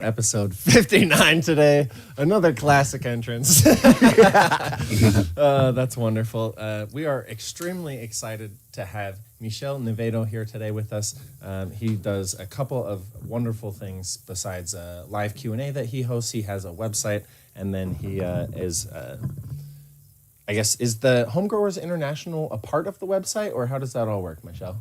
Episode 59 today. Another classic entrance. That's wonderful. We are extremely excited to have Michel Navedo here today with us. He does a couple of wonderful things besides live Q&A that he hosts. He has a website, and then he is the Homegrowers International a part of the website, or how does that all work, Michel?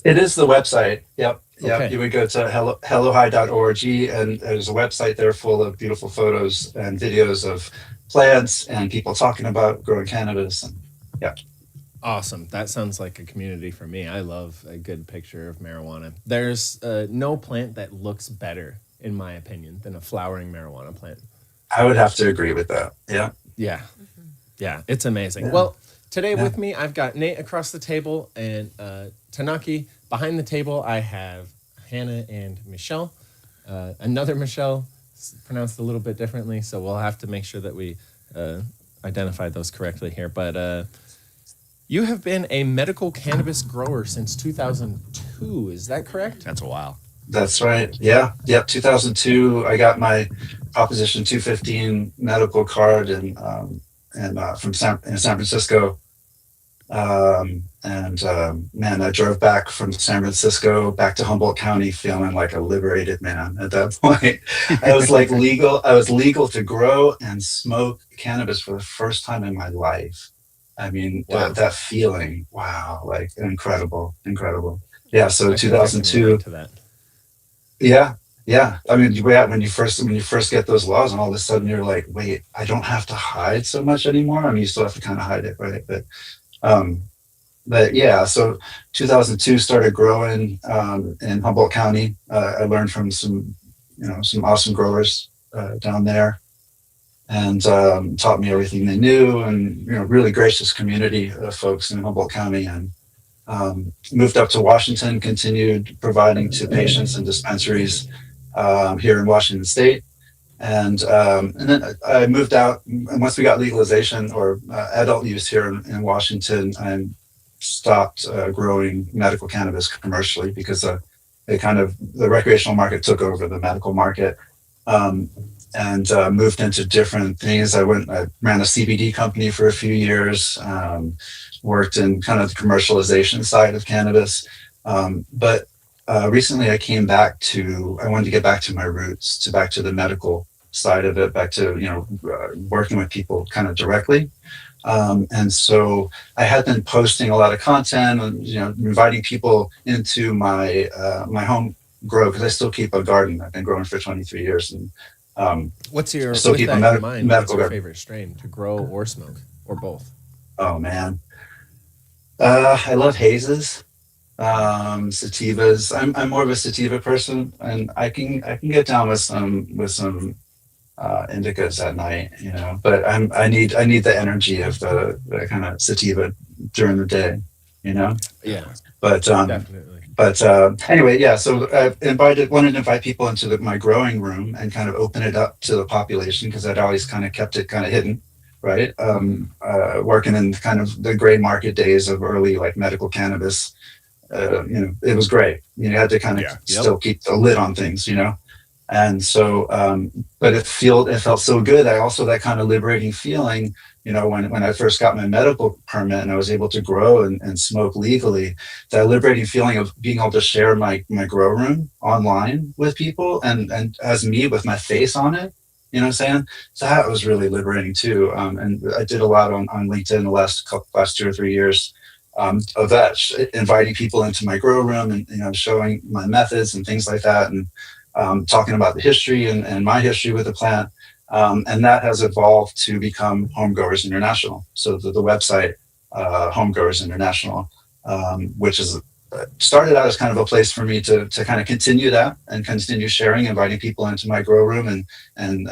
It is the website. Yep. Okay. You would go to hellohigh.org, and there's a website there full of beautiful photos and videos of plants and people talking about growing cannabis. And yeah. Awesome. That sounds like a community for me. I love a good picture of marijuana. There's no plant that looks better, in my opinion, than a flowering marijuana plant. I would have to agree with that. Yeah. Yeah. Yeah. It's amazing. Yeah. Well, today with me, I've got Nate across the table and Tanaki. Behind the table, I have Hannah and Michelle. Another Michelle, pronounced a little bit differently, so we'll have to make sure that we identify those correctly here. But you have been a medical cannabis grower since 2002. Is that correct? That's a while. That's right. Yeah. Yep. 2002, I got my Proposition 215 medical card in San Francisco. Man, I drove back from San Francisco back to Humboldt County feeling like a liberated man at that point. I was legal to grow and smoke cannabis for the first time in my life. I mean, wow. that feeling, wow, like incredible. Yeah. So 2002. Yeah. I mean, when you first get those laws, and all of a sudden you're like, wait, I don't have to hide so much anymore. I mean, you still have to kind of hide it, right? But yeah, so 2002 started growing in Humboldt County. I learned from some awesome growers down there, and taught me everything they knew, and really gracious community of folks in Humboldt County. And moved up to Washington, continued providing to patients and dispensaries here in Washington State. And then I moved out, and once we got legalization or adult use here in Washington, I stopped growing medical cannabis commercially because the recreational market took over the medical market, and moved into different things. I ran a CBD company for a few years, worked in kind of the commercialization side of cannabis, but recently I wanted to get back to my roots, back to the medical side of it, back to working with people kind of directly. And so I had been posting a lot of content and inviting people into my home grow, because I still keep a garden. I've been growing for 23 years, and what's your favorite strain to grow or smoke, or both? Oh man, I love hazes, sativas. I'm more of a sativa person, and I can get down with some indicas at night, but I need the energy of the kind of sativa during the day, Yeah. But definitely. But anyway, yeah. So I wanted to invite people into my growing room and kind of open it up to the population, because I'd always kind of kept it kind of hidden, right? Working in kind of the gray market days of early like medical cannabis, it was great. You had to kind of still keep the lid on things, And so, but it felt so good. I also, that kind of liberating feeling, when I first got my medical permit and I was able to grow and smoke legally, that liberating feeling of being able to share my grow room online with people and as me with my face on it, you know what I'm saying? So that was really liberating too. And I did a lot on LinkedIn the last 2 or 3 years of that, inviting people into my grow room and, showing my methods and things like that. And talking about the history and my history with the plant. And that has evolved to become Homegrowers International. So the website, Homegrowers International, which is started out as kind of a place for me to kind of continue that and continue sharing, inviting people into my grow room. And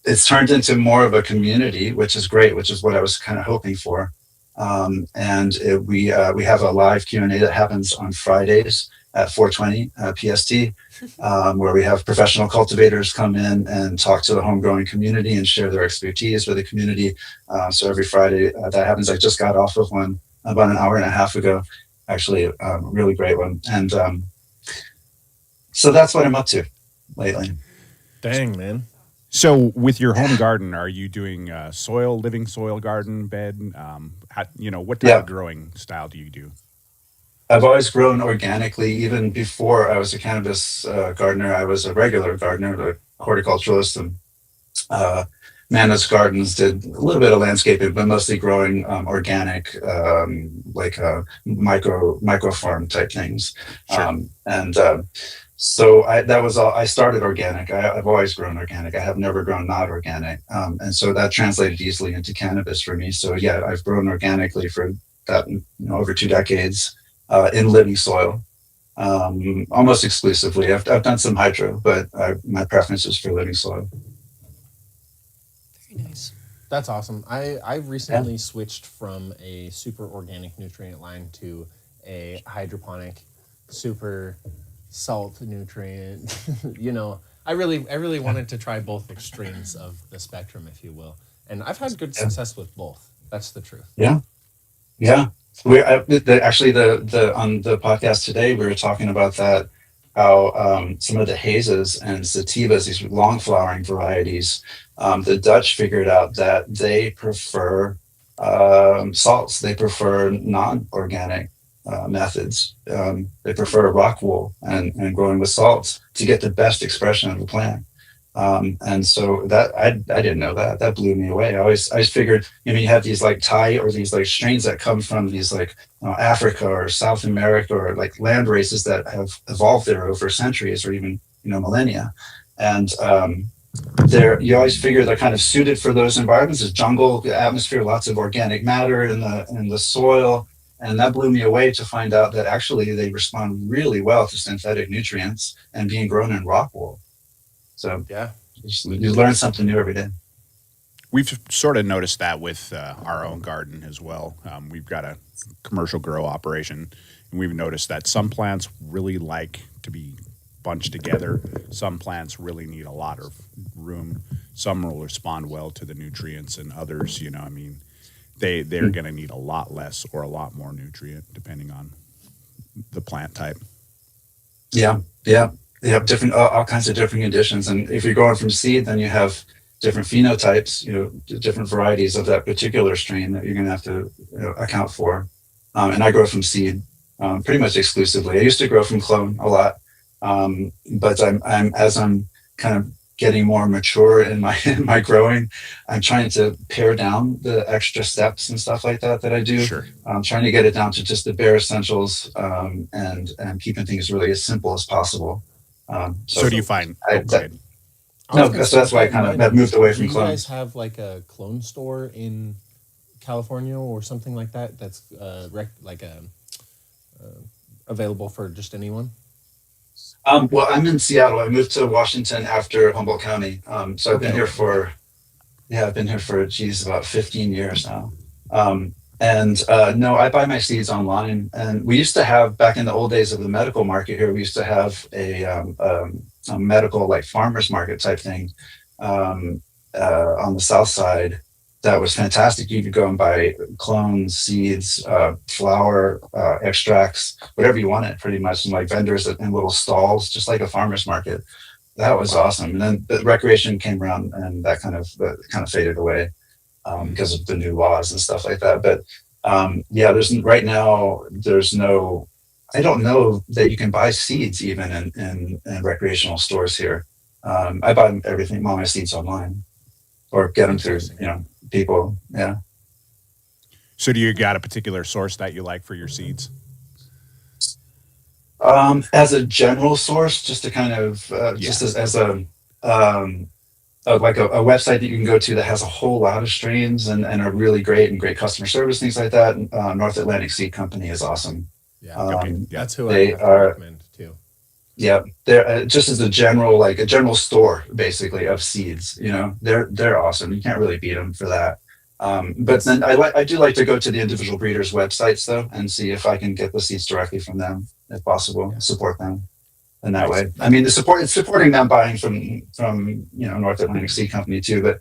it's turned into more of a community, which is great, which is what I was kind of hoping for. We have a live Q&A that happens on Fridays at 4:20 PST, where we have professional cultivators come in and talk to the homegrowing community and share their expertise with the community. So every Friday that happens. I just got off of one about an hour and a half ago, actually, a really great one. And so that's what I'm up to. lately. Dang, man. So with your home garden, are you doing living soil garden bed? What type Yeah. of growing style do you do? I've always grown organically. Even before I was a cannabis gardener, I was a regular gardener, a horticulturalist, and uh, managed gardens. Did a little bit of landscaping, but mostly growing organic, like micro farm type things. Sure. And so that was all. I started organic. I've always grown organic. I have never grown not organic, and so that translated easily into cannabis for me. So yeah, I've grown organically for that over 2 decades in living soil, almost exclusively. I've done some hydro, but my preference is for living soil. Very nice. That's awesome. I Yeah. recently switched from a super organic nutrient line to a hydroponic super salt nutrient. I really wanted to try both extremes of the spectrum, if you will. And I've had good Yeah. success with both. That's the truth. Yeah. Yeah, actually the on the podcast today we were talking about that, how some of the hazes and sativas, these long flowering varieties, the Dutch figured out that they prefer salts. They prefer non-organic methods. They prefer rock wool and growing with salts to get the best expression of the plant. And so that I didn't know that. That blew me away. I always figured, you have these like Thai or these like strains that come from these like Africa or South America or like land races that have evolved there over centuries or even millennia, and you always figure they're kind of suited for those environments. There's jungle atmosphere, lots of organic matter in the soil. And that blew me away to find out that actually they respond really well to synthetic nutrients and being grown in rock wool. So Yeah. you learn something new every day. We've sort of noticed that with our own garden as well. We've got a commercial grow operation, and we've noticed that some plants really like to be bunched together. Some plants really need a lot of room. Some will respond well to the nutrients, and others, they're going to need a lot less or a lot more nutrient depending on the plant type. Yeah. They have different, all kinds of different conditions. And if you're going from seed, then you have different phenotypes, different varieties of that particular strain that you're going to have to account for. And I grow from seed pretty much exclusively. I used to grow from clone a lot, but as I'm kind of getting more mature in my growing, I'm trying to pare down the extra steps and stuff like that I do. Sure. I'm trying to get it down to just the bare essentials, and keeping things really as simple as possible. So do you find? That's why I kind of have moved away from clones. Do you guys clones. have like a clone store in California or something like that? That's available for just anyone. Well, I'm in Seattle. I moved to Washington after Humboldt County. So I've been here for about 15 years now. No, I buy my seeds online. And we used to have, back in the old days of the medical market here, we used to have a medical like farmers market type thing on the south side. That was fantastic. You could go and buy clones, seeds, flower, extracts, whatever you wanted, pretty much, and like vendors in little stalls, just like a farmer's market. That was awesome. And then the recreation came around, and that kind of faded away because of the new laws and stuff like that. But there's no. I don't know that you can buy seeds even in recreational stores here. I buy everything, all my seeds online, or get them through people. Yeah. So do you got a particular source that you like for your seeds? As a general source, just to kind of just as a like a website that you can go to that has a whole lot of strains and are really great customer service, things like that. North Atlantic Seed Company is awesome. Yeah, that's who they I recommend too. Yeah, they're just as a general store basically of seeds. They're awesome. You can't really beat them for that. But then I do like to go to the individual breeders' websites though and see if I can get the seeds directly from them if possible. Support them in that way. I mean, it's supporting them buying from North Atlantic Seed Company too. But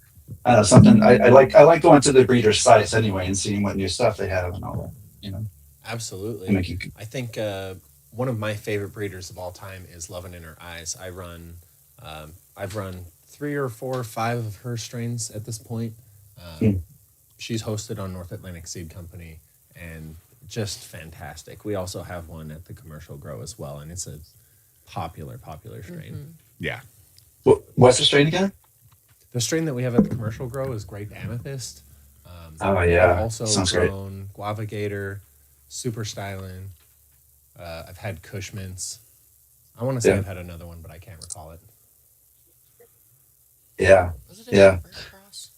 something I like going to the breeders' sites anyway and seeing what new stuff they have and all that. Absolutely. I think one of my favorite breeders of all time is Lovin' in Her Eyes. I run I've run 3 or 4 or 5 of her strains at this point. She's hosted on North Atlantic Seed Company and just fantastic. We also have one at the Commercial Grow as well, and it's a popular strain. Yeah. What's the strain again? The strain that we have at the Commercial Grow is Grape Amethyst. Oh yeah, I've also sounds great. grown Guava Gator, Super Stylin'. I've had Cushman's. I want to say I've had another one, but I can't recall it. Yeah, Was it a yeah. Shepherd cross?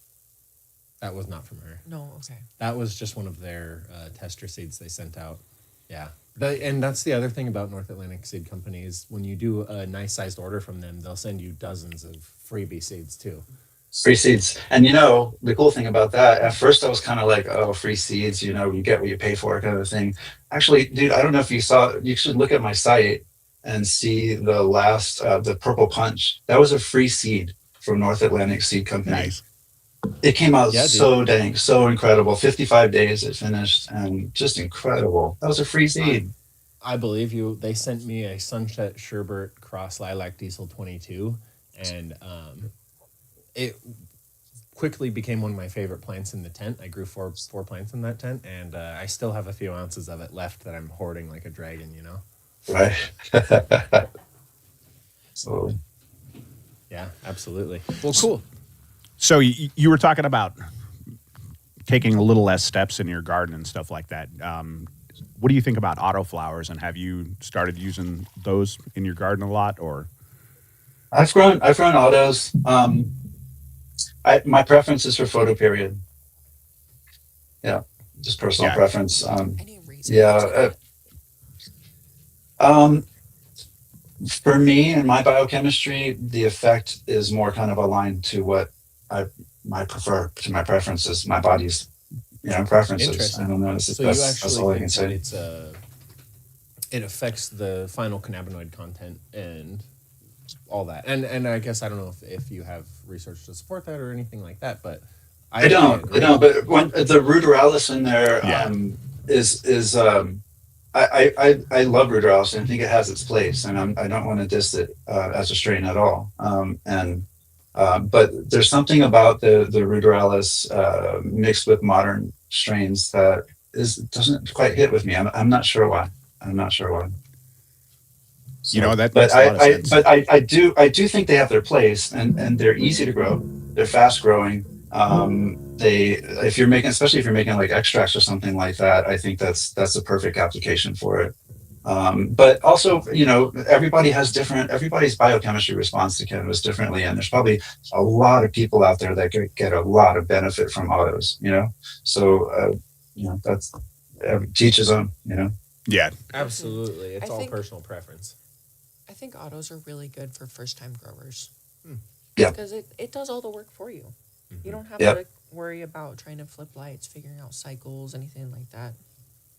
That was not from her. No, okay. That was just one of their tester seeds they sent out. Yeah. And that's the other thing about North Atlantic Seed Company is when you do a nice sized order from them, they'll send you dozens of freebie seeds too. Free seeds. And the cool thing about that, at first I was kind of like, oh, free seeds, you get what you pay for kind of thing. Actually, dude, I don't know if you saw, you should look at my site and see the last, the Purple Punch. That was a free seed from North Atlantic Seed Company. Nice. It came out so incredible. 55 days it finished and just incredible. That was a free seed. I believe you. They sent me a Sunset Sherbert Cross Lilac Diesel 22, and it quickly became one of my favorite plants in the tent. I grew four plants in that tent, and I still have a few ounces of it left that I'm hoarding like a dragon, Right. Absolutely. Yeah, absolutely. Well, cool. So you were talking about taking a little less steps in your garden and stuff like that. What do you think about autoflowers, and have you started using those in your garden a lot, or? I've grown autos. My preference is for photoperiod. Yeah, just personal preference. Any reason? Yeah. For me and my biochemistry, the effect is more kind of aligned to what my preferences, my body's preferences. Interesting. I don't know. So That's you actually all I think can that say. it affects the final cannabinoid content and all that. And I guess I don't know if you have research to support that or anything like that, but I don't. But when the ruderalis in there is I love ruderalis and I think it has its place, and I don't want to diss it as a strain at all. But there's something about the ruderalis mixed with modern strains that doesn't quite hit with me. I'm not sure why. So, that but makes a lot of sense. But I do think they have their place, and they're easy to grow. They're fast growing. Especially if you're making like extracts or something like that, I think that's a perfect application for it. But also, everybody's biochemistry responds to cannabis differently, and there's probably a lot of people out there that get a lot of benefit from autos. So that's teach his own. Yeah, absolutely. It's I all think- personal preference. I think autos are really good for first-time growers. Yeah. Because it does all the work for you. You don't have Yep. to worry about trying to flip lights, figuring out cycles, anything like that.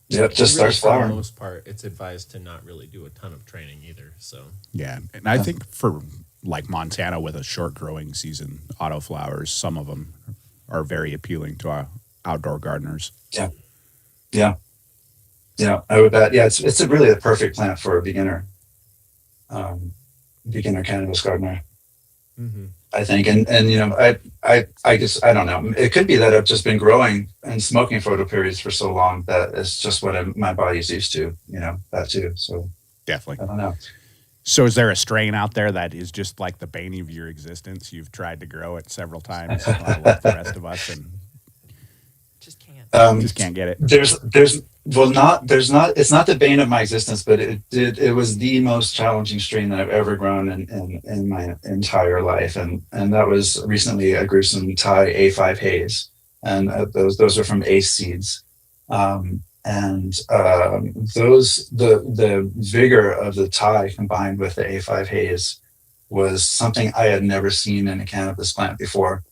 Yep, just Really, starts for the flowering. most part, it's advised to not really do a ton of training either. So yeah. And I think for like Montana with a short growing season, autoflowers, some of them are very appealing to our outdoor gardeners. Yeah, I would bet. Yeah, it's really a perfect plant for a beginner cannabis gardener. I think, and I guess I don't know. It could be that I've just been growing and smoking photoperiods for so long that it's just what my body's used to. That too. So Definitely. I don't know. So is there a strain out there that is just like the bane of your existence? You've tried to grow it several times, like the rest of us, and Just can't. just can't get it. It's not the bane of my existence, but it was the most challenging strain that I've ever grown in my entire life. And that was recently I grew some Thai A5 haze, and those are from Ace seeds. The vigor of the Thai combined with the A5 haze was something I had never seen in a cannabis plant before.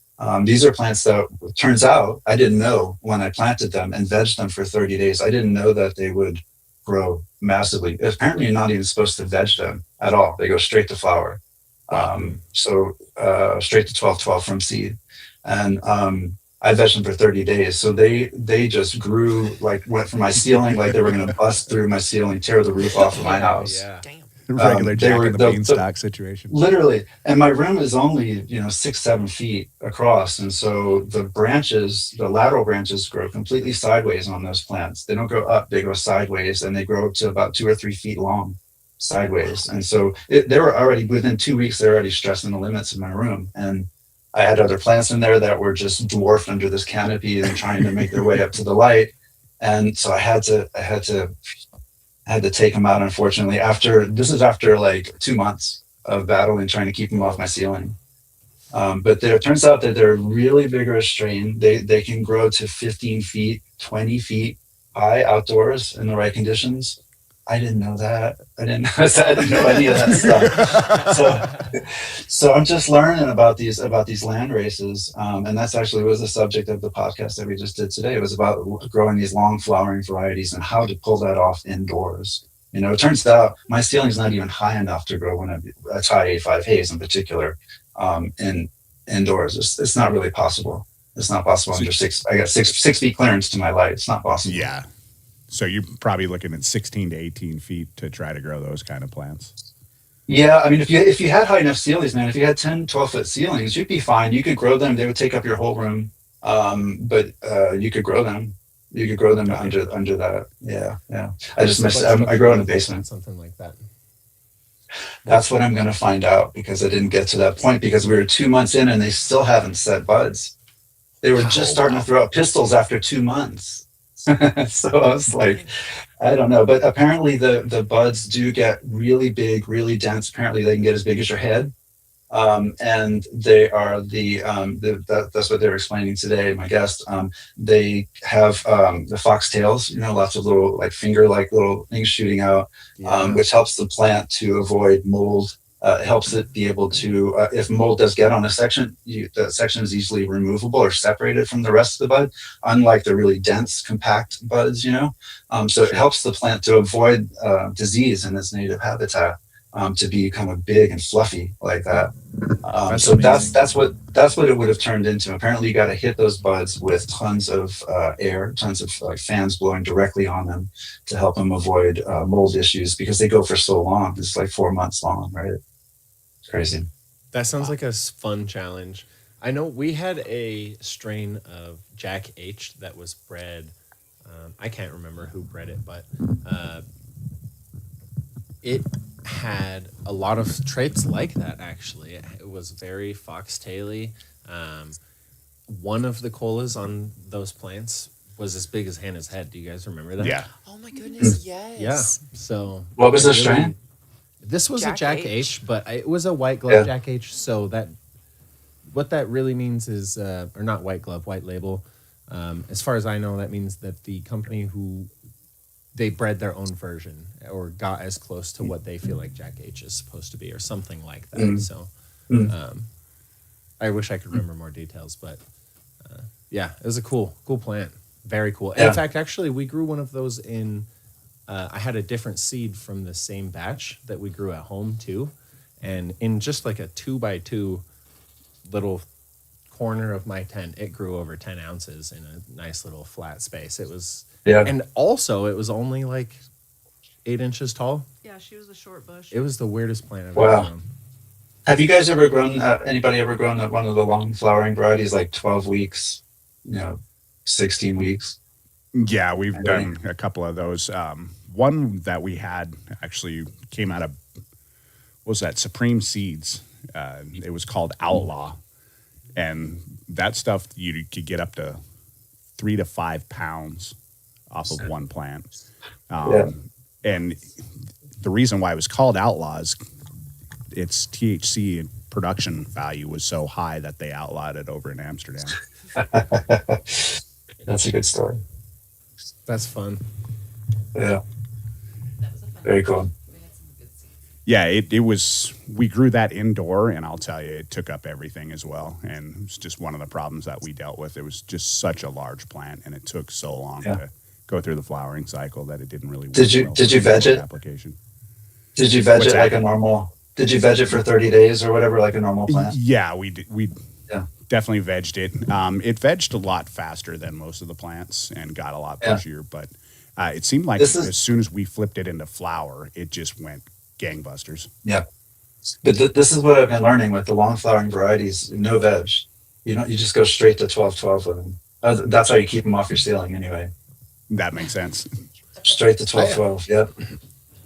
These are plants that, turns out, I didn't know when I planted them and vegged them for 30 days. I didn't know that they would grow massively. Apparently, you're not even supposed to veg them at all. They go straight to flower. Straight to 12-12 from seed. And I vegged them for 30 days. So they just grew, went from my ceiling, like they were going to bust through my ceiling, tear the roof off of my house. Yeah. Damn. Regular They Jack were and the Beanstalk situation. literally, and my room is only 6-7 feet across, and so the lateral branches grow completely sideways on those plants. They don't grow up; they grow sideways, and they grow to about 2 or 3 feet long sideways. And so they were already within 2 weeks. They're already stressing the limits of my room, and I had other plants in there that were just dwarfed under this canopy and trying to make their way up to the light. And so I had to take them out, unfortunately. After like 2 months of battling, trying to keep them off my ceiling. But it turns out that they're a really vigorous strain. They can grow to 15 feet, 20 feet high outdoors in the right conditions. I didn't know that. I didn't know any of that stuff. So I'm just learning about these land races, and that's actually was the subject of the podcast that we just did today. It was about growing these long flowering varieties and how to pull that off indoors. It turns out my ceiling's not even high enough to grow a Thai A5 haze in particular indoors. It's not really possible. It's not possible under six. I got 6 feet clearance to my light. It's not possible. Yeah. So you're probably looking at 16 to 18 feet to try to grow those kind of plants. Yeah, I mean, if you had high enough ceilings, man, if you had 10, 12-foot ceilings, you'd be fine. You could grow them. They would take up your whole room. But you could grow them. You could grow them under that. Yeah. I grow in the basement. Something like that. That's what I'm going to find out, because I didn't get to that point because we were 2 months in and they still haven't set buds. They were just starting to throw out pistils after 2 months. So I was like, I don't know, but apparently the buds do get really big, really dense. Apparently they can get as big as your head. And they are that's what they were explaining today, my guest. They have the foxtails, lots of little like finger-like little things shooting out, which helps the plant to avoid mold. It helps it be able to, if mold does get on a section, the section is easily removable or separated from the rest of the bud, unlike the really dense, compact buds, So it helps the plant to avoid disease in its native habitat, to be kind of big and fluffy like that. So that's what it would have turned into. Apparently, you got to hit those buds with tons of air, tons of like fans blowing directly on them to help them avoid mold issues, because they go for so long. It's like 4 months long, right? Crazy. That sounds like a fun challenge. I know we had a strain of Jack H that was bred. I can't remember who bred it, but it had a lot of traits like that, actually. It was very foxtaily. One of the colas on those plants was as big as Hannah's head. Do you guys remember that? Yeah. Oh my goodness, yes. Yeah. So what was the strain? This was Jack a Jack H. H, but it was a white glove Jack H. So what that really means is, or not white glove, white label. As far as I know, that means that the company they bred their own version or got as close to what they feel like Jack H is supposed to be, or something like that. So, I wish I could remember more details, but yeah, it was a cool plant. Very cool. And in fact, actually, we grew one of those in. I had a different seed from the same batch that we grew at home too, and in just like a 2x2 little corner of my tent, it grew over 10 ounces in a nice little flat space. It was, and also it was only like 8 inches tall. Yeah, she was a short bush. It was the weirdest plant I've ever grown. Have you guys ever grown? Anybody ever grown one of the long flowering varieties, like 12 weeks? 16 weeks. Yeah, we've done a couple of those. One that we had actually came out of, what was that, Supreme Seeds. It was called Outlaw. And that stuff, you could get up to 3 to 5 pounds off of one plant. And the reason why it was called Outlaw is its THC production value was so high that they outlawed it over in Amsterdam. That's a good story. That's fun. Yeah. Very cool. Yeah, it was, we grew that indoor, and I'll tell you, it took up everything as well. And it was just one of the problems that we dealt with. It was just such a large plant, and it took so long to go through the flowering cycle that it didn't really work. Did you veg it? Application. Did you veg it like a normal, did you veg it for 30 days or whatever, like a normal plant? Yeah, we definitely vegged it. It vegged a lot faster than most of the plants and got a lot pushier, but it seemed like as soon as we flipped it into flower, it just went gangbusters. Yeah. But this is what I've been learning with the long flowering varieties, no veg. You just go straight to 12-12 with them. That's how you keep them off your ceiling anyway. That makes sense. Straight to 12-12. Yep.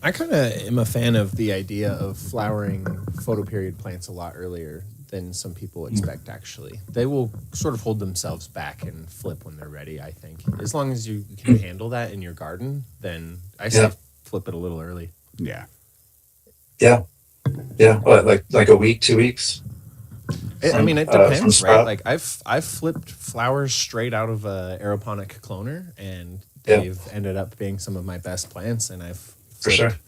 I kind of am a fan of the idea of flowering photoperiod plants a lot earlier than some people expect, actually. They will sort of hold themselves back and flip when they're ready, I think. As long as you can handle that in your garden, then I say flip it a little early. Yeah. Yeah. Yeah. What, like a week, 2 weeks? It depends, right? Like I've flipped flowers straight out of a aeroponic cloner, and they've ended up being some of my best plants. And I've flipped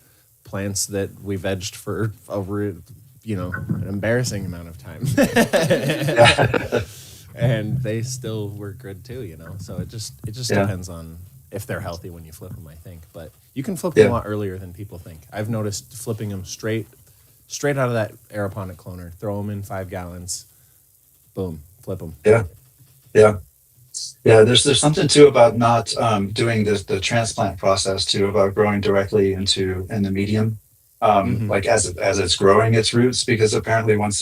plants that we vegged for over, an embarrassing amount of time, and they still were good too. So it just depends on if they're healthy when you flip them, I think. But you can flip them a lot earlier than people think. I've noticed flipping them straight out of that aeroponic cloner, throw them in 5 gallons, boom, flip them. Yeah. There's something too about not doing the transplant process too, about growing directly in the medium, like as it's growing its roots, because apparently once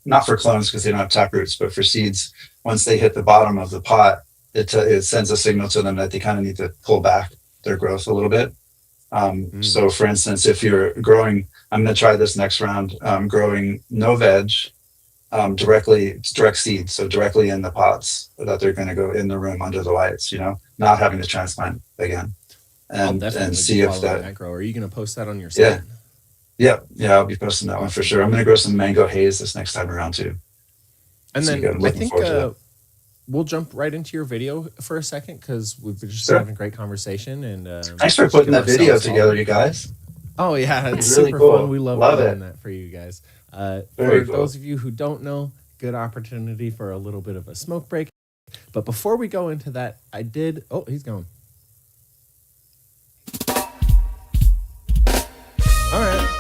not for clones because they don't have tap roots, but for seeds, once they hit the bottom of the pot, it sends a signal to them that they kind of need to pull back their growth a little bit. So for instance, if you're growing, I'm going to try this next round, growing no veg, direct seed. So directly in the pots that they're going to go in the room under the lights, not having to transplant again, and see if that grow. Are you going to post that on your site? Yeah. I'll be posting that one for sure. I'm going to grow some mango haze this next time around too. And then I think we'll jump right into your video for a second, because we've been just having a great conversation. And thanks for putting that video together, you guys. Oh yeah, it's really super cool. fun. We love doing that for you guys. For those of you who don't know, good opportunity for a little bit of a smoke break. But before we go into that, he's going. All right.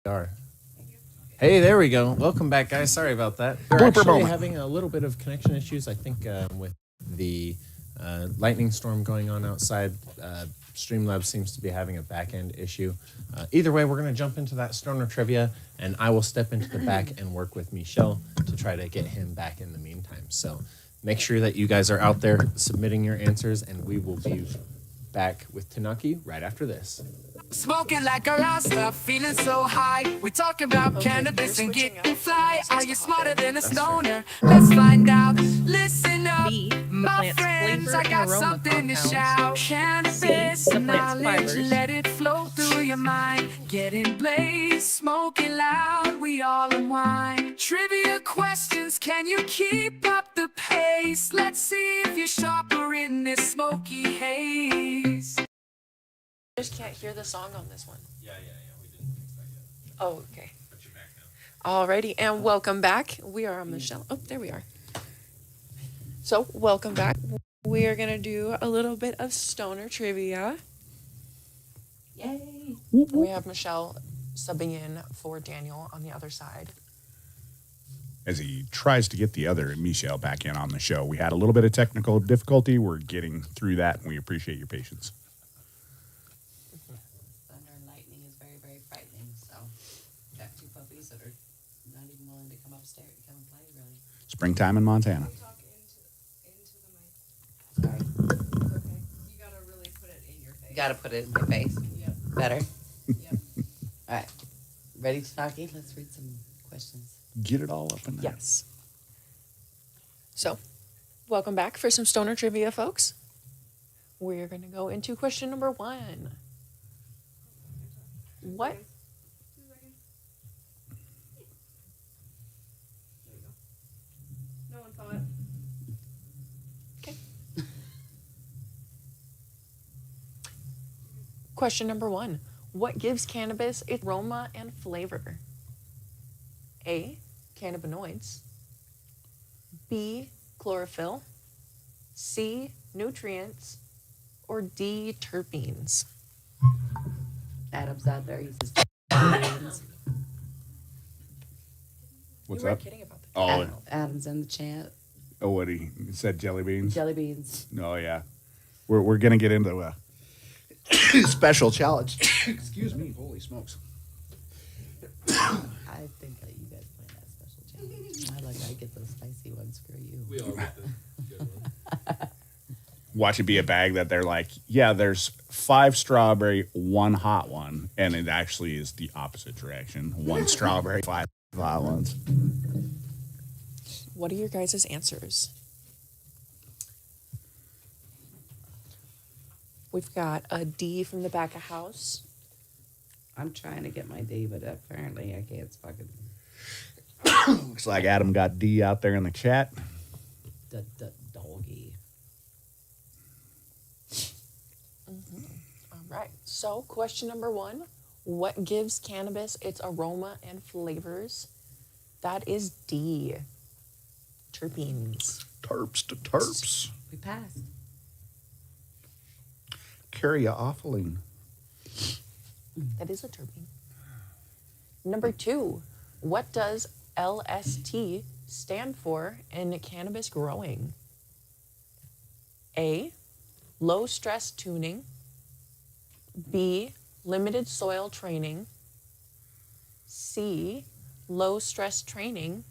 are. Hey, there we go. Welcome back, guys. Sorry about that. We're actually having a little bit of connection issues, I think, with the lightning storm going on outside. Streamlabs seems to be having a back-end issue. Either way, we're going to jump into that stoner trivia, and I will step into the back and work with Michel to try to get him back in the meantime. So make sure that you guys are out there submitting your answers, and we will be back with Tanaki right after this. Smoking like a rasta, feeling so high. We talk about cannabis and getting fly. Are you smarter than a stoner? Let's find out. Listen up, B, the my plant's friends. flavor I and got aroma something to compounds. shout. Cannabis C, the plant's knowledge, fibers. let it flow through your mind. Getting blazed, smoking loud, we all unwind. Trivia questions, can you keep up the pace? Let's see if you're sharper in this smoky haze. I just can't hear the song on this one. Yeah. We didn't fix that yet. Oh, okay. But you're back now. Alrighty, and welcome back. We are on Michelle. Oh, there we are. So, welcome back. We are going to do a little bit of stoner trivia. Yay! We have Michelle subbing in for Daniel on the other side. As he tries to get the other Michel back in on the show, we had a little bit of technical difficulty. We're getting through that, and we appreciate your patience. Thunder and lightning is very, very frightening. So, got two puppies that are not even willing to come upstairs to come and play, really. Springtime in Montana. Talk into the mic. Sorry. Okay. You gotta really put it in your face. Got to put it in my face. Yep. Better. Yep. All right. Ready, Tanaki? Let's read some questions. Get it all up in there. Yes. So, welcome back for some stoner trivia, folks. We're going to go into question number 1. What? 2 seconds. There you go. No one saw it. Okay. Question number 1. What gives cannabis its aroma and flavor? A, cannabinoids. B, chlorophyll. C, nutrients. Or D, terpenes. Adam's out there. He says, Adam's. What's You were up? kidding about that. Oh, Adam's in the chat. what he said, jelly beans? Jelly beans. Oh, yeah. We're going to get into a special challenge. Excuse me. Holy smokes. I think that you guys play that special challenge. I get those spicy ones. Screw you. We all get the good one. Watch it be a bag that they're like, yeah, there's 5 strawberry, 1 hot one. And it actually is the opposite direction. 1 strawberry, 5 hot ones. What are your guys' answers? We've got a D from the back of house. I'm trying to get my D, but apparently I can't fucking. Looks like Adam got D out there in the chat. Doggy. All right. So, question number 1. What gives cannabis its aroma and flavors? That is D. Terpenes. Terps to terps. We passed. Caryophyllene. That is a terpene. Number 2. What does LST stand for in cannabis growing? A, low stress tuning. B, limited soil training. C, low stress training.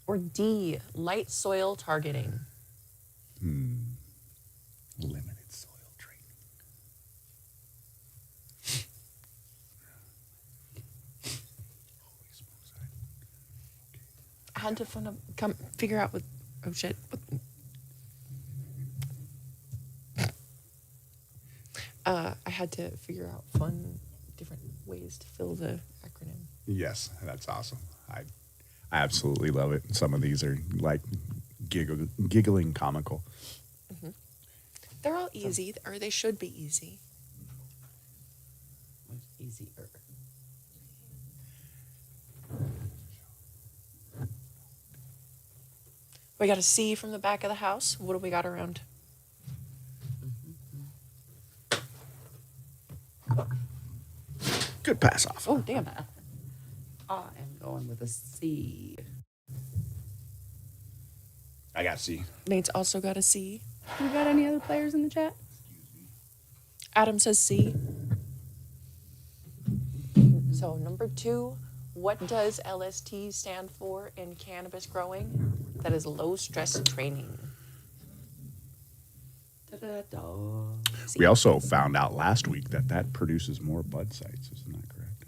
Or D, light soil targeting. Limited soil training. Holy smokes. I had to figure out what. Oh shit! I had to figure out different ways to fill the acronym. Yes, that's awesome. I absolutely love it. Some of these are like giggling comical. They're all easy, or they should be easy. Much easier. We got a C from the back of the house. What do we got around? Good pass off. Oh, damn. going with a C. I got C. Nate's also got a C. We got any other players in the chat? Adam says C. So number 2, what does LST stand for in cannabis growing? That is low stress training. Da-da-da. C. We also found out last week that produces more bud sites. Isn't that correct?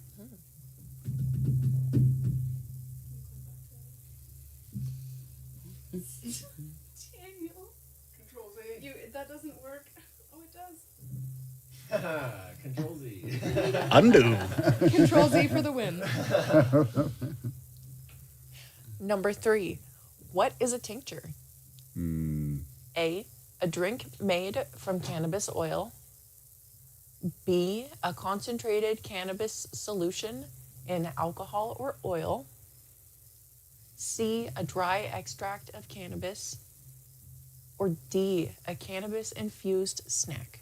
Daniel. Control Z. That doesn't work. Oh, it does. Control Z. Undo. Control Z for the win. Number 3, what is a tincture? A drink made from cannabis oil. B, a concentrated cannabis solution in alcohol or oil. C, a dry extract of cannabis. Or D, a cannabis infused snack.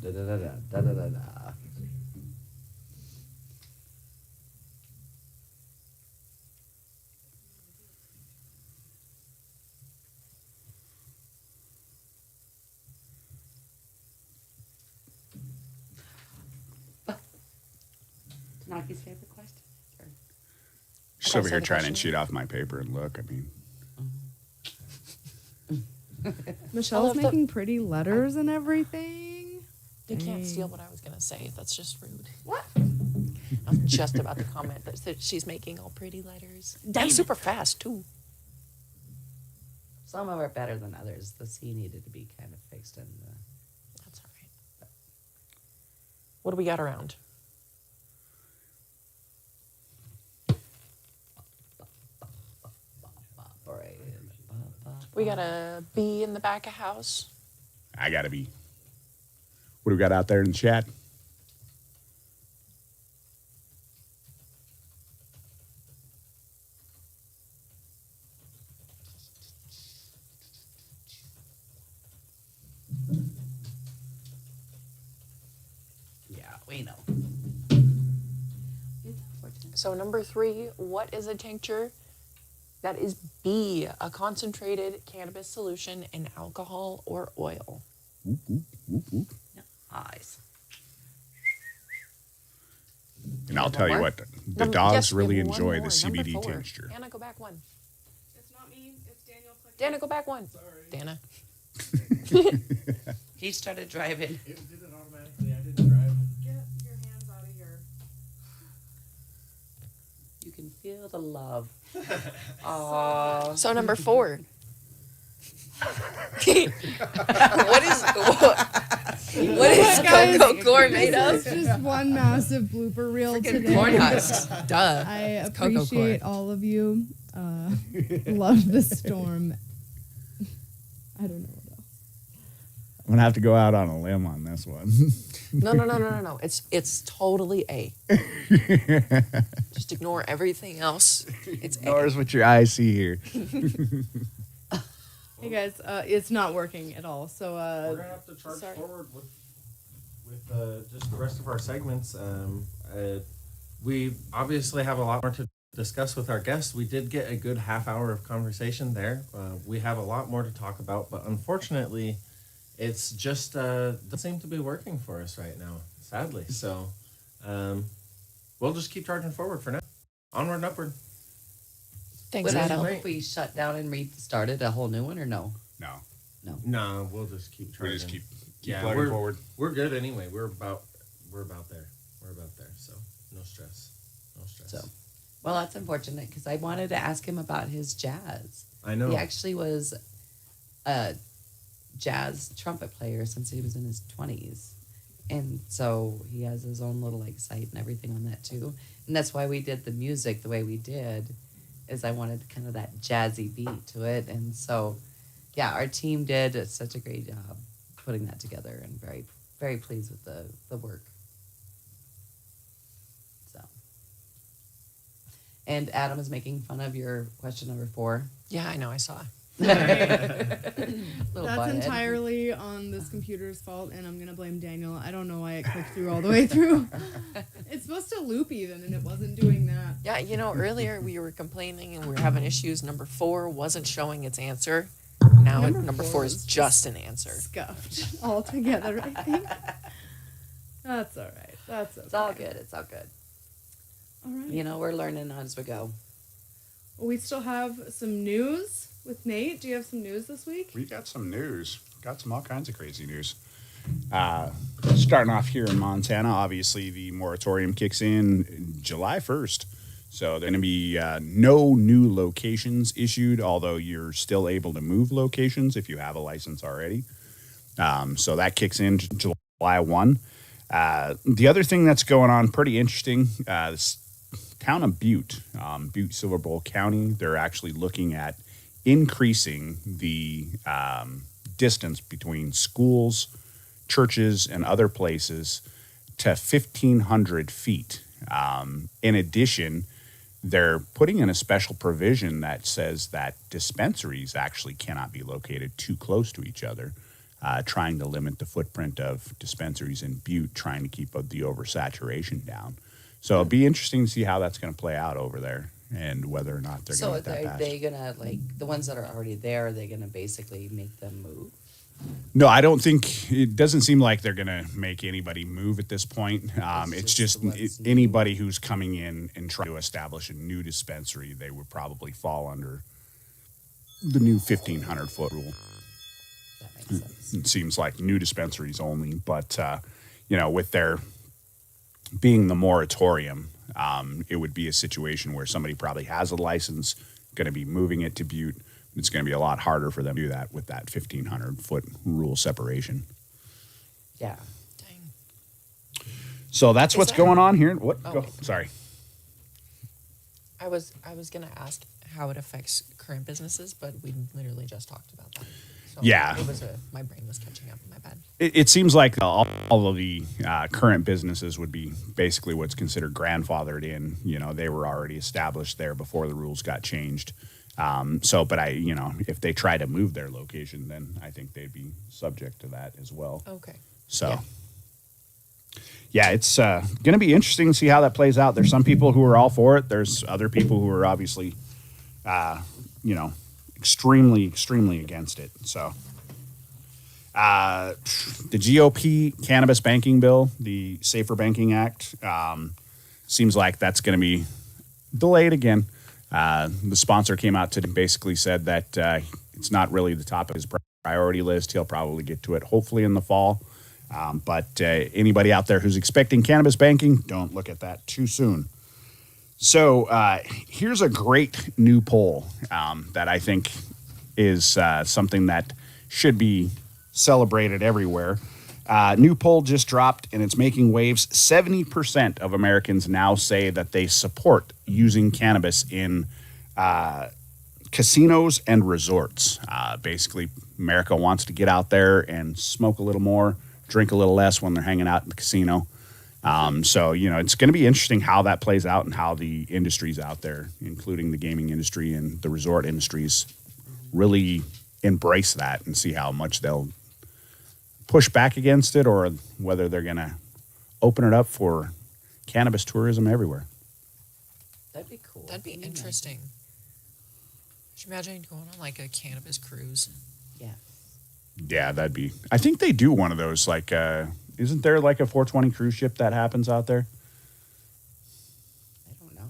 Da-da-da-da. Tanaki's favorite question. She's over so here the trying to question- cheat off my paper and look. I mean, Michelle's the- making pretty letters and everything. You can't Dang. steal what I was going to say. That's just rude. What? I was just about to comment that she's making all pretty letters. And super fast, too. Some of are better than others. The C needed to be kind of fixed in the. That's all right. What do we got around? We got a B in the back of house. I gotta be. What do we got out there in the chat? Yeah, we know. It's unfortunate. So number 3, what is a tincture? That is B, a concentrated cannabis solution in alcohol or oil. Eyes. And I'll tell you more? what, the dogs Yes, we really have one enjoy more, the number CBD 4. tincture. Dana, go back 1. It's not me. It's Daniel. Dana, go back 1. Dana. He started driving. It did it automatically. I didn't drive. Get your hands out of here. You can feel the love. Aww. So number 4. What is Guys, cocoa core made This of? is just one massive blooper reel today. Corn husks. Duh. I cocoa core. appreciate all of you. Love the storm. I don't know what else. I'm gonna have to go out on a limb on this one. No. It's totally A. Just ignore everything else. It's A. Ignores what your eyes see here. Hey guys, it's not working at all. So We're gonna have to charge sorry. forward with just the rest of our segments. We obviously have a lot more to discuss with our guests. We did get a good half hour of conversation there. We have a lot more to talk about, but unfortunately, it's just doesn't seem to be working for us right now, sadly. So we'll just keep charging forward for now. Onward and upward. Thanks, Would it Adam. help if we shut down and restarted a whole new one or no? No, No, we'll just keep we charging. just keep Yeah, plugging forward. We're good anyway. We're about there. We're about there. So no stress. No stress. So, well, that's unfortunate because I wanted to ask him about his jazz. I know. He actually was a jazz trumpet player since he was in his 20s. And so he has his own little like site and everything on that too. And that's why we did the music the way we did, is I wanted kind of that jazzy beat to it. And so, yeah, our team did such a great job putting that together, and very, very pleased with the work. So, and Adam is making fun of your question number 4. Yeah, I know. I saw. Little That's butthead. entirely on this computer's fault, and I'm gonna blame Daniel. I don't know why it clicked through all the way through. It's supposed to loop even, and it wasn't doing that. Yeah, you know, earlier we were complaining and we were having issues. Number 4 wasn't showing its answer. Now number 4 is just an answer. Scuffed all together, I think. That's all right. That's okay. It's all good. It's all good. All right. You know, we're learning as we go. Well, we still have some news with Nate. Do you have some news this week? We got some news. Got some all kinds of crazy news. Starting off here in Montana, obviously the moratorium kicks in July 1st. So there are going to be no new locations issued, although you're still able to move locations if you have a license already. So that kicks in July 1. The other thing that's going on, pretty interesting, this town of Butte, Butte Silver Bowl County, they're actually looking at increasing the distance between schools, churches, and other places to 1,500 feet. In addition, they're putting in a special provision that says that dispensaries actually cannot be located too close to each other, trying to limit the footprint of dispensaries in Butte, trying to keep the oversaturation down. So it'll be interesting to see how that's going to play out over there and whether or not they're So going to get that are passed. they gonna, like, the ones that are already there, are they gonna basically make them move? No, I don't think, it doesn't seem like they're going to make anybody move at this point. It's just just what's new. anybody who's coming in and trying to establish a new dispensary, they would probably fall under the new 1,500-foot rule. That makes sense. It seems like new dispensaries only, but, with their being the moratorium, it would be a situation where somebody probably has a license, going to be moving it to Butte. It's going to be a lot harder for them to do that with that 1,500-foot rule separation. Yeah. Dang. So that's Is what's that- going on here. What? Oh. Go. Sorry. I was gonna ask how it affects current businesses, but we literally just talked about that. So Yeah. It was my brain was catching up. My bad. It seems like all of the current businesses would be basically what's considered grandfathered in. They were already established there before the rules got changed. But if they try to move their location, then I think they'd be subject to that as well. Okay. So, yeah, it's going to be interesting to see how that plays out. There's some people who are all for it. There's other people who are obviously, extremely, extremely against it. So, the GOP cannabis banking bill, the Safer Banking Act, seems like that's going to be delayed again. The sponsor came out today and basically said that it's not really the top of his priority list. He'll probably get to it hopefully in the fall. But anybody out there who's expecting cannabis banking, don't look at that too soon. So here's a great new poll that I think is something that should be celebrated everywhere. New poll just dropped and it's making waves. 70% of Americans now say that they support using cannabis in casinos and resorts. Basically, America wants to get out there and smoke a little more, drink a little less when they're hanging out in the casino. So, it's going to be interesting how that plays out and how the industries out there, including the gaming industry and the resort industries, really embrace that and see how much they'll push back against it or whether they're going to open it up for cannabis tourism everywhere. That'd be cool. That'd be interesting. Could you imagine going on like a cannabis cruise? Yeah. Yeah, I think they do one of those, like, isn't there like a 420 cruise ship that happens out there? I don't know.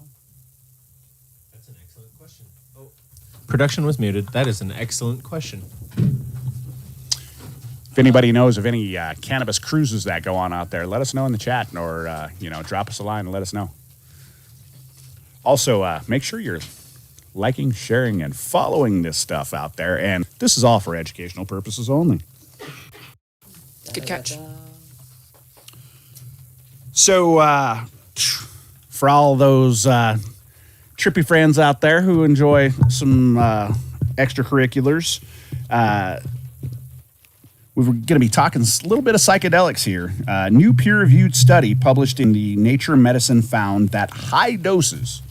That's an excellent question. Oh. Production was muted. That is an excellent question. If anybody knows of any cannabis cruises that go on out there, let us know in the chat or, drop us a line and let us know. Also, make sure you're liking, sharing, and following this stuff out there. And this is all for educational purposes only. Good catch. So, for all those trippy friends out there who enjoy some extracurriculars, we're going to be talking a little bit of psychedelics here. A new peer-reviewed study published in the Nature Medicine found that high doses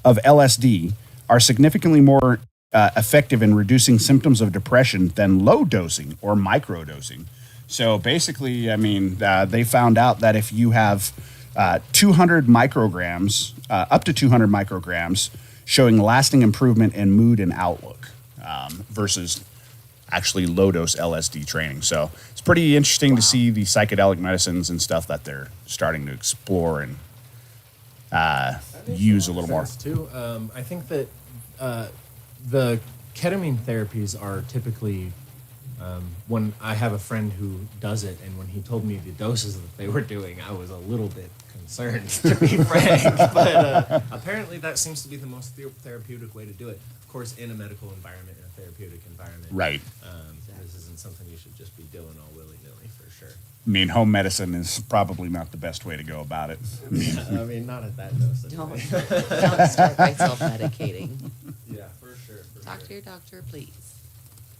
of LSD are significantly more effective in reducing symptoms of depression than low dosing or micro dosing. So basically, I mean, they found out that if you have 200 micrograms, up to 200 micrograms, showing lasting improvement in mood and outlook versus actually low dose LSD training. So it's pretty interesting to see the psychedelic medicines and stuff that they're starting to explore and use a little more. Too. I think that the ketamine therapies are typically when I have a friend who does it, and when he told me the doses that they were doing, I was a little bit concerned, to be frank. But apparently, that seems to be the most therapeutic way to do it. Of course, in a medical environment, in a therapeutic environment. Right. This isn't something you should just be doing all willy nilly, for sure. I mean, home medicine is probably not the best way to go about it. I mean, not at that dose. Anyway. Don't start by self-medicating. Yeah, for sure. Talk to your doctor, please.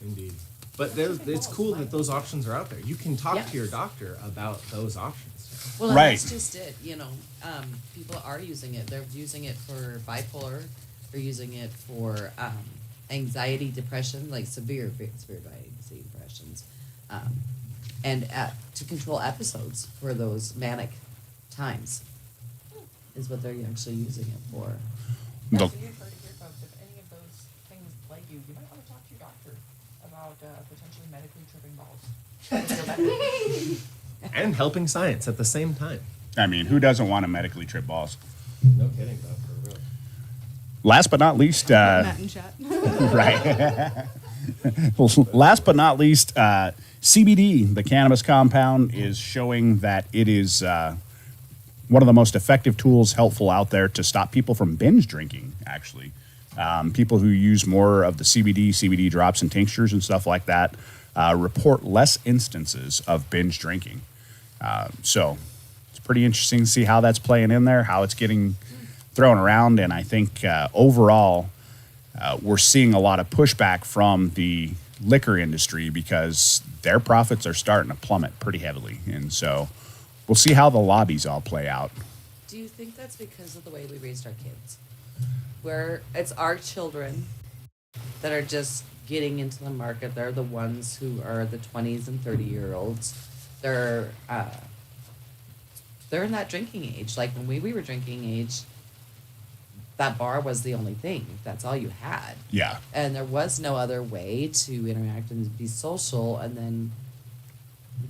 Indeed. But it's cool that those options are out there. You can talk Yes. to your doctor about those options. Well, and Right. that's just it. You know, people are using it. They're using it for bipolar. They're using it for anxiety, depression, like severe anxiety, depressions, and to control episodes for those manic times is what they're actually using it for. The- So you've heard it here, folks. If any of those things plague you, you might want to talk to your doctor about potentially medically tripping balls. And helping science at the same time. I mean, who doesn't want to medically trip balls? No kidding, though, for real. Last but not least, Matt and chat. right. Well, last but not least, CBD, the cannabis compound, is showing that it is one of the most effective tools helpful out there to stop people from binge drinking, actually. People who use more of the CBD drops and tinctures and stuff like that report less instances of binge drinking. So it's pretty interesting to see how that's playing in there, how it's getting thrown around. And I think overall, we're seeing a lot of pushback from the liquor industry because their profits are starting to plummet pretty heavily. And so we'll see how the lobbies all play out. Do you think that's because of the way we raised our kids? Where it's our children that are just getting into the market. They're the ones who are the 20s and 30-year-olds. They're in that drinking age. Like when we were drinking age, that bar was the only thing. That's all you had. Yeah. And there was no other way to interact and be social. And then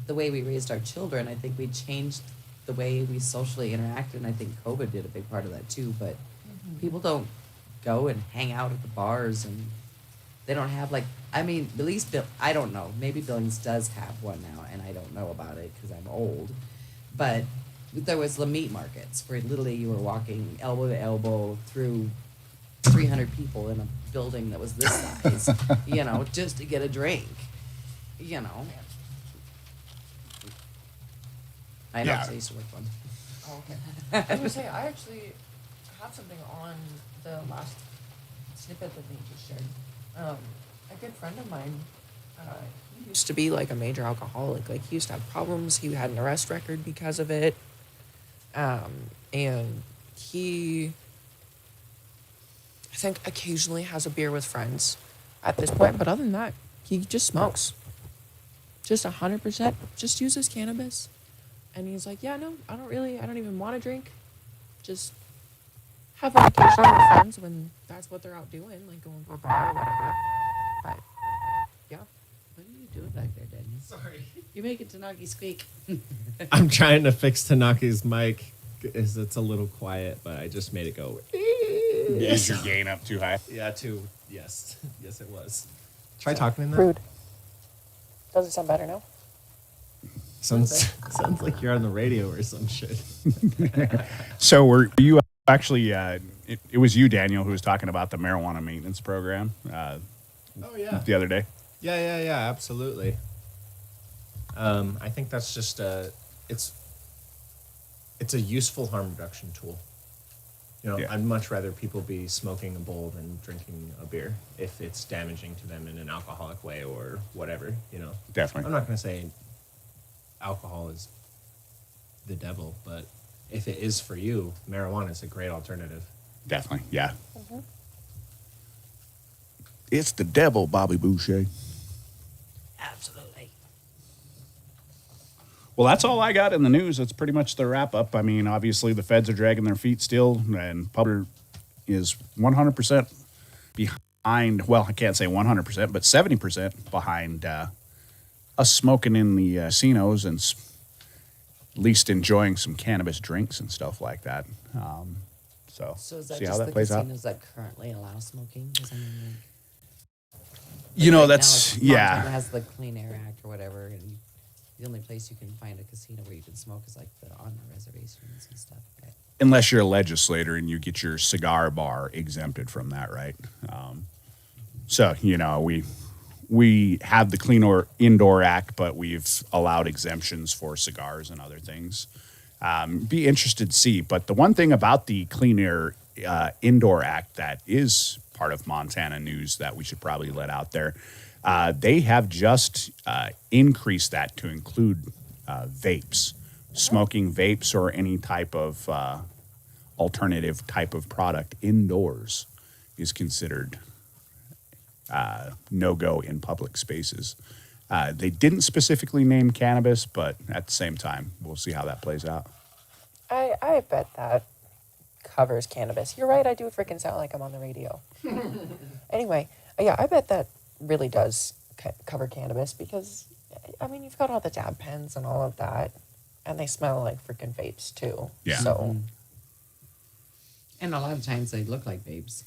the way we raised our children, I think we changed the way we socially interacted. And I think COVID did a big part of that too. But people don't go and hang out at the bars, and they don't have at least I don't know. Maybe Billings does have one now, and I don't know about it because I'm old. But there was the meat markets where literally you were walking elbow to elbow through 300 people in a building that was this size, just to get a drink, I know, Yeah. 'cause I used to work one. Oh, okay. I was gonna say I actually have something on the last snippet that they just shared. A good friend of mine, he used to be like a major alcoholic. Like he used to have problems. He had an arrest record because of it. And he, I think, occasionally has a beer with friends at this point. But other than that, he just smokes. Just 100%. Just uses cannabis. And he's like, yeah, no, I don't even want to drink. Just have an occasion with friends when that's what they're out doing, like going to a bar or whatever. But, yeah. What are you doing back there, Daniel? Sorry. You make it Tanagi squeak. I'm trying to fix Tanaki's mic. It's a little quiet, but I just made it go. Is your gain up too high? Yeah, yes. Yes, it was. Try talking in that. Rude. Does it sound better now? Sounds like you're on the radio or some shit. So were you actually, it was you, Daniel, who was talking about the marijuana maintenance program Oh, yeah. the other day? Yeah, absolutely. I think that's just it's a useful harm reduction tool. Yeah. I'd much rather people be smoking a bowl than drinking a beer if it's damaging to them in an alcoholic way or whatever, Definitely. I'm not going to say alcohol is the devil, but if it is for you, marijuana is a great alternative. Definitely, yeah. It's the devil, Bobby Boucher. Absolutely. Well, that's all I got in the news. That's pretty much the wrap up. I mean, obviously the feds are dragging their feet still, and public is 100% behind. Well, I can't say 100%, but 70% behind us smoking in the casinos and at least enjoying some cannabis drinks and stuff like that. So is that see how just that the plays out. casinos that currently allow smoking? 'Cause I mean, You know, right now, that's Montana yeah. has the Clean Air Act or whatever, and the only place you can find a casino where you can smoke is like on the reservations and stuff. Right? Unless you're a legislator and you get your cigar bar exempted from that, right? So you know, we have the Clean Indoor Act, but we've allowed exemptions for cigars and other things. Be interested to see. But the one thing about the Clean Air Indoor Act that is part of Montana news that we should probably let out there, they have just increased that to include vapes. Smoking vapes or any type of alternative type of product indoors is considered no-go in public spaces. They didn't specifically name cannabis, but at the same time, we'll see how that plays out. I bet that covers cannabis. You're right, I do freaking sound like I'm on the radio. Anyway, yeah, I bet that really does cover cannabis because, I mean, you've got all the dab pens and all of that, and they smell like freaking vapes too. Yeah. So, And a lot of times they look like vapes.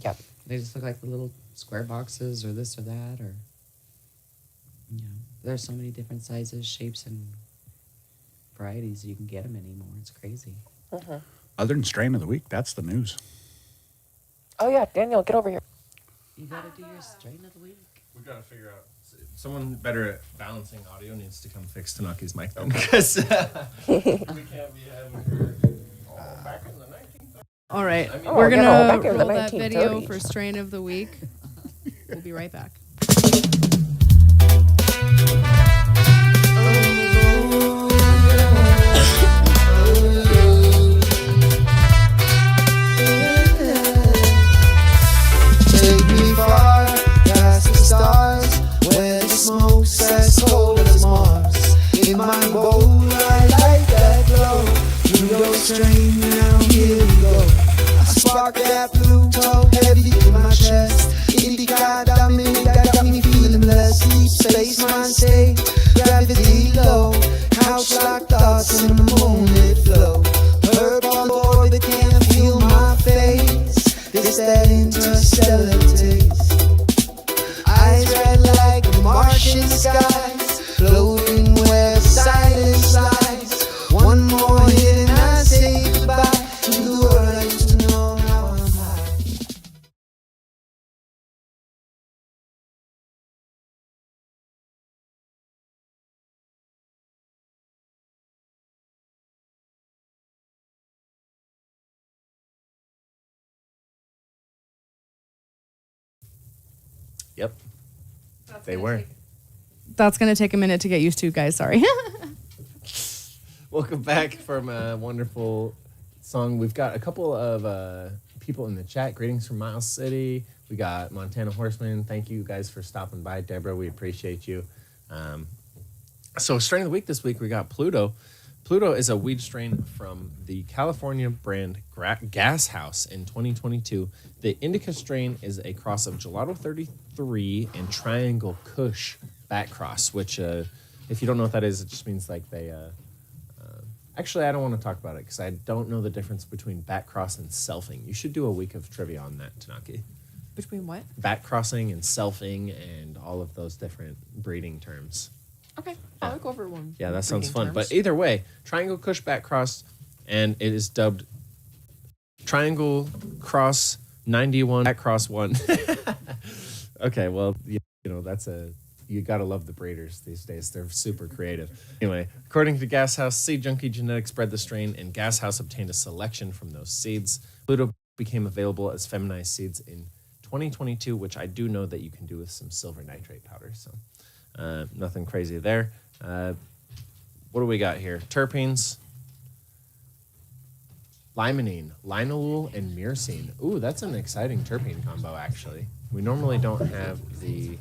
yep. They just look like the little square boxes or this or that, or there's so many different sizes, shapes, and varieties you can get them anymore. It's crazy. Other than strain of the week, that's the news. Oh yeah, Daniel, get over here. You gotta do your strain of the week. We gotta figure out. Someone better at balancing audio needs to come fix Tanaki's mic then, because we can't be having her back in the 1930s. All right, Oh, we're you know, gonna back in the roll that video 1930s. for strain of the week. We'll be right back. Take me far past the stars, where the smoke's as cold as Mars. In my bowl, I like that glow. Through your strain, now here we go. I spark that blue toe heavy in my chest. Indica dominate, got me feeling blessed. Deep space, mind state, gravity low. Couch like thoughts in the moonlit flow. Purple boy that can't feel my face. It's that interstellar taste. Eyes red like Martian skies, floating where silence lies. One more hit and I say goodbye to the world I used to know. Now I'm high. Yep, they were. That's gonna take a minute to get used to, guys. Sorry. Welcome back from a wonderful song. We've got a couple of people in the chat. Greetings from Miles City. We got Montana Horseman. Thank you guys for stopping by. Deborah, we appreciate you. So strain of the week this week, we got Pluto. Pluto is a weed strain from the California brand Gas House in 2022. The indica strain is a cross of Gelato 33 and Triangle Kush back cross, which if you don't know what that is, it just means like they... Actually, I don't want to talk about it because I don't know the difference between back cross and selfing. You should do a week of trivia on that, Tanaki. Between what? Back crossing and selfing and all of those different breeding terms. Okay, I'll go over one. Yeah, that sounds breeding fun. terms. But either way, Triangle Kush back cross, and it is dubbed Triangle Cross 91 back cross 1. Okay, well, you know, that's you gotta love the breeders these days. They're super creative. Anyway, according to Gas House, Seed Junkie Genetics bred the strain, and Gas House obtained a selection from those seeds. Pluto became available as feminized seeds in 2022, which I do know that you can do with some silver nitrate powder. So nothing crazy there. What do we got here? Terpenes, limonene, linalool, and myrcene. Ooh, that's an exciting terpene combo, actually. We normally don't have the.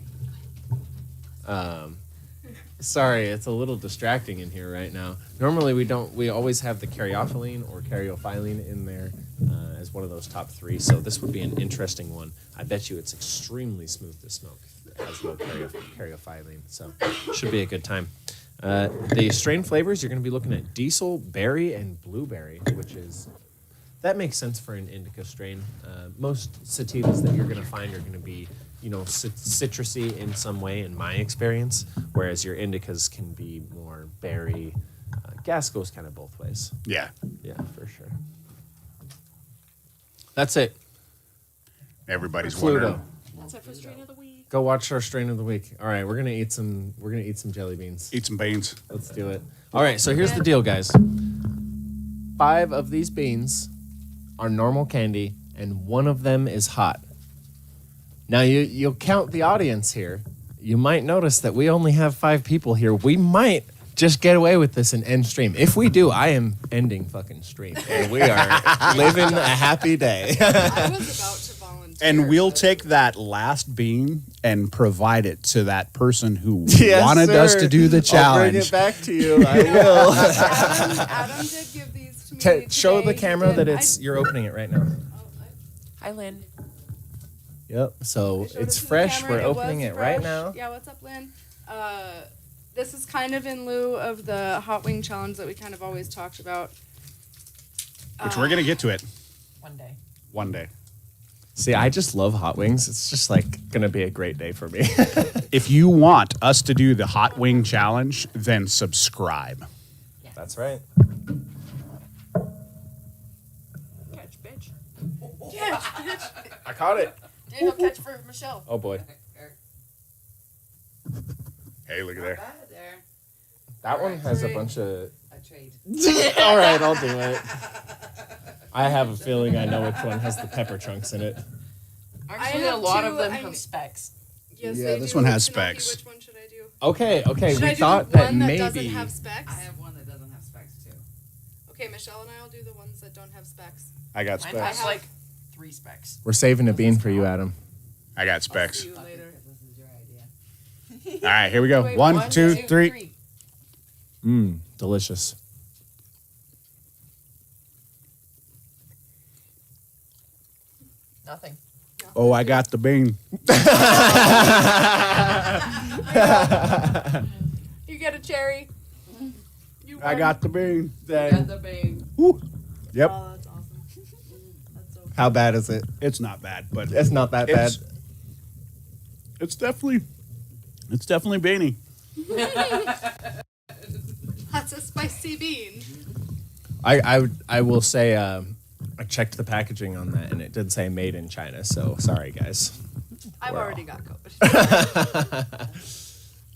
Sorry, it's a little distracting in here right now. Normally we don't. We always have the caryophyllene or caryophyllene in there as one of those top 3. So this would be an interesting one. I bet you it's extremely smooth to smoke. It has no caryophyllene, so should be a good time. The strain flavors, you're going to be looking at diesel, berry, and blueberry, which is, that makes sense for an indica strain. Most sativas that you're going to find are going to be, citrusy in some way, in my experience, whereas your indicas can be more berry. Gas goes kind of both ways. Yeah. Yeah, for sure. That's it. Everybody's Pluto. wondering. That's it for strain of the week. Go watch our strain of the week. All right, we're gonna eat some jelly beans. Eat some beans. Let's do it. All right, so here's the deal, guys. 5 of these beans are normal candy, and 1 of them is hot. Now you'll count the audience here. You might notice that we only have 5 people here. We might just get away with this and end stream. If we do, I am ending fucking stream, and we are living a happy day. I was about to volunteer. And we'll take that last bean and provide it to that person who Yes, wanted sir. us to do the challenge. I'll bring it back to you. I will. Adam did give these to me today. Show the He camera did. that you're opening it right now. Hi, Lynn. Yep. So I showed it's it to the fresh. camera. We're It opening was it right fresh. now. Yeah, what's up, Lynn? This is kind of in lieu of the hot wing challenge that we kind of always talked about. Which we're going to get to it One day. one day. See, I just love hot wings. It's just like gonna be a great day for me. If you want us to do the hot wing challenge, then subscribe. That's right. Catch, bitch. I caught it. Daniel, catch for Michelle. Oh boy, Hey, look at there. Bad there. that one has a bunch of. A trade. All right, I'll do it. I have a feeling I know which one has the pepper chunks in it. Actually, have a lot two, of them I have mean- specs. Yes, Yeah, they this do. one has Tanaki, specs. Which one should I do? Okay, Should we I do thought the that one that maybe. doesn't have specs? I have one that doesn't have specs too. Okay, Michelle and I will do the ones that don't have specs. I got Mine specs. has like 3 specs. We're saving a bean for you, Adam. I got specs. See you Okay, later. 'cause this is your idea. All right, here we go. Wait, 1, 2, 3. Mmm, delicious. Nothing. Oh, I got the bean. You get a cherry. You I won. got the bean. Got the bang. Woo. Yep. Oh, that's awesome. That's so cool. How bad is it? It's not bad, but It's not that bad. It's definitely beanie. That's a spicy bean. I will say I checked the packaging on that and it did say made in China. So sorry, guys. I've Wow. already got COVID.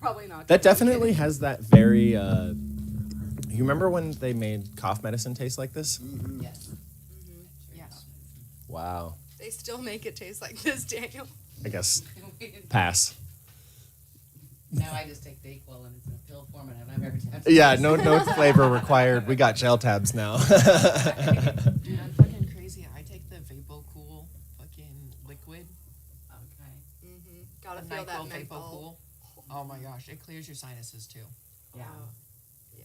Probably not. That definitely has that very. You remember when they made cough medicine taste like this? Yes. Yes. Wow. They still make it taste like this, Daniel. I guess pass. Now I just take Dayquil and it's in a pill form and I don't have every time. Yeah, no flavor required. We got gel tabs now. Dude, I'm fucking crazy. I take the VapoCool fucking liquid. Okay. Gotta The feel that NyQuil menthol. VapoCool. Oh my gosh, it clears your sinuses too. Yeah. Yeah.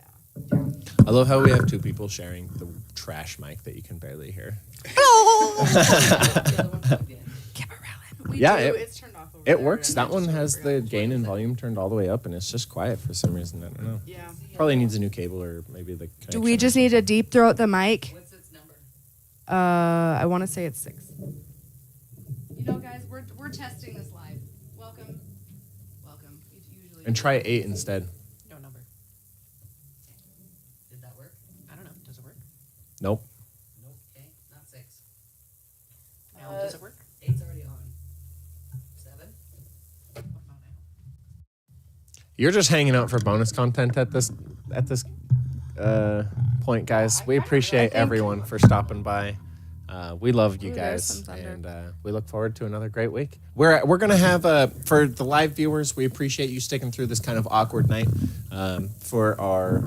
I love how we have 2 people sharing the trash mic that you can barely hear. The other one plugged in. We Yeah, do. it- It's turned off over It there, works. and That I just one totally has forgot. the gain and volume turned all the way up, and it's just quiet for some reason. I don't know. Yeah. Probably needs a new cable or maybe the. Do we connection just or need to deep throat the mic? What's its number? I want to say it's 6. You know, guys, we're testing this live. Welcome. Usually. And try 8 instead. No number. Did that work? I don't know. Does it work? Nope. Nope. Okay. Not 6. Now, does it work? 8's already on. 7. What about now? You're just hanging out for bonus content at this point, guys. We appreciate everyone for stopping by. We love you Ooh, there's guys, some thunder. and we look forward to another great week. We're gonna have for the live viewers. We appreciate you sticking through this kind of awkward night. For our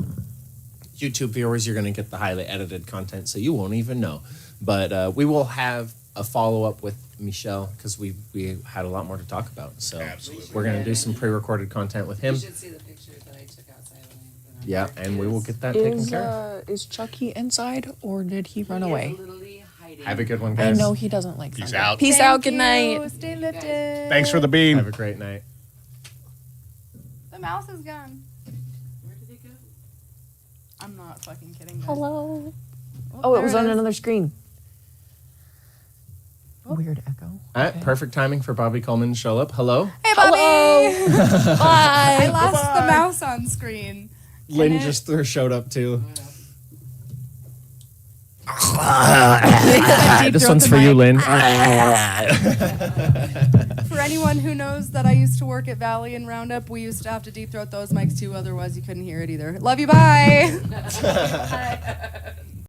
YouTube viewers, you're gonna get the highly edited content, so you won't even know. But we will have a follow up with Michel because we had a lot more to talk about. So Absolutely. we're gonna do some pre-recorded content with him. You should see the pictures that I took outside when I went Yeah, and we will get that taken care of. Is Chucky inside or did he run He is away? literally hiding. Have a good one, I guys. know he doesn't like Peace thunder. out. Peace out. Good night. Stay lifted. Thanks for the beam. Have a great night. The mouse is gone. Where did it go? I'm not fucking kidding. Guys. Hello. Oh, it was on another screen. Weird echo. All right, perfect timing for Bobby Coleman to show up. Hello. Hey, Bobby. Bye. I lost the mouse on screen. Lynn just showed up too. This one's for you, Lynn. For anyone who knows that I used to work at Valley and Roundup, we used to have to deep throat those mics too, otherwise you couldn't hear it either. Love you, bye.